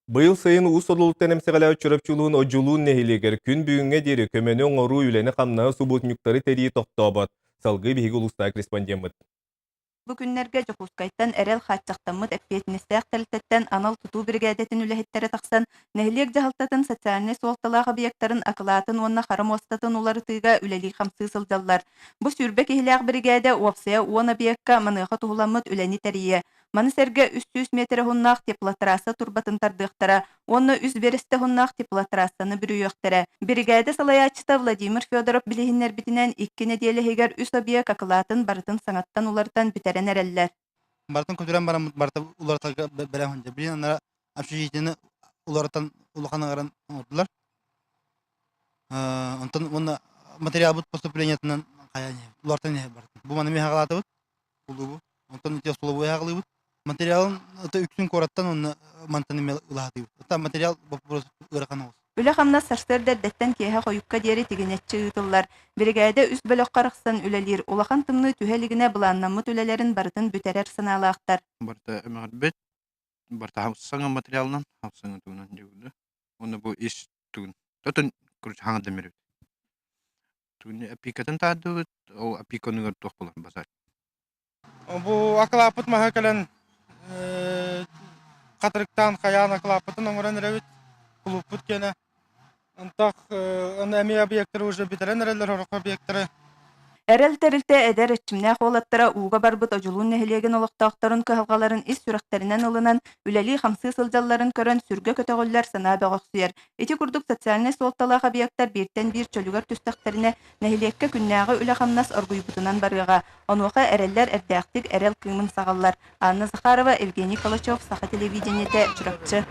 Быйыл сайын уус олулуттан эмсегалаа чурапчулуун ожулуун нехилигер күн бүгүнгө дири көмөнү оңоруу үлени камнаа субутнюктары терии тохтобот. Салгы биһиги улуста корреспондент. Бу күннерге жокускайттан эрел хатчактаммыт эппиетинестеак телтеттен анал тутуу бригадетін үлэхеттері тақсан, нехилиек жахалтатын социальный суолталаах объекттарын акылаатын онна харам остатын уларытыга үлели хамсы сылдаллар. Бу сүрбе кихилээх бригада уапсая уон объектка маныха тухуламмыт үлени терие. Маны серге 300 метр хуннаах теплотрасса турбатын тардыктара, онна үс бересте хуннаах теплотрассаны бүрүйөктөрө. Бригада салаячыта Владимир Федоров билихиннер битинен 2 неделе үс объект акылаатын барытын саңаттан уларытан битерен эреллер. Бартын көтөрен барам барта улартага берем ханжа. Билин анара общежитиени улартан улаханагаран ордулар. Онтон онна материал бут поступлениятынан каяне. Улартан не бар. Бу маны мехагалатыбыт. Улубу. Онтон те сулубу ягалыбыт. Материалын это үксүн кораттан онна мантаны мелатыбыт. Это материал вопрос ыраханабыз. Үле хамна сарстырдердеттен кеһе койукка диэри тигенетчи ытыллар. Бригада үс бөлөк караксан үлелир. Улахан тымны түһэлигине буланнаммыт үлелерин барытын бүтерер сынаалаактар. Барта эмагатбет, барта хавсаңа материалынан, хавсаңа тугунан жегуду. Оны бу иш тугун. Тотун курч хаңа демер. Тугун апикатын таады, о апиконугар тох болар базар. Бу акылапыт махакалан катырыктан каян акылапытын оңоран рәвит. Клубпут кене. Антах эми объекттары уже битерен эрелер хорок объекттары. Эрел терилте эдер этчимнэ холаттара уга барбыт ожулун нехилеген олоктоохторун кыһалгаларын ис сүрэхтеринен ылынан үлели хамсы сылдалларын көрөн сүргө көтөгөллөр санаа бөгөксүер. Ити курдук социальный суолталаах объекттар биртен бир чөлүгөр түстөхтерине нехилекке күннääгы үле хамнас оргуйбутунан барыга. Онуха эреллер эрдээхтик эрел кыымын сагаллар. Анна Захарова, Евгений Калачев, Саха телевидениете, Чурапчы.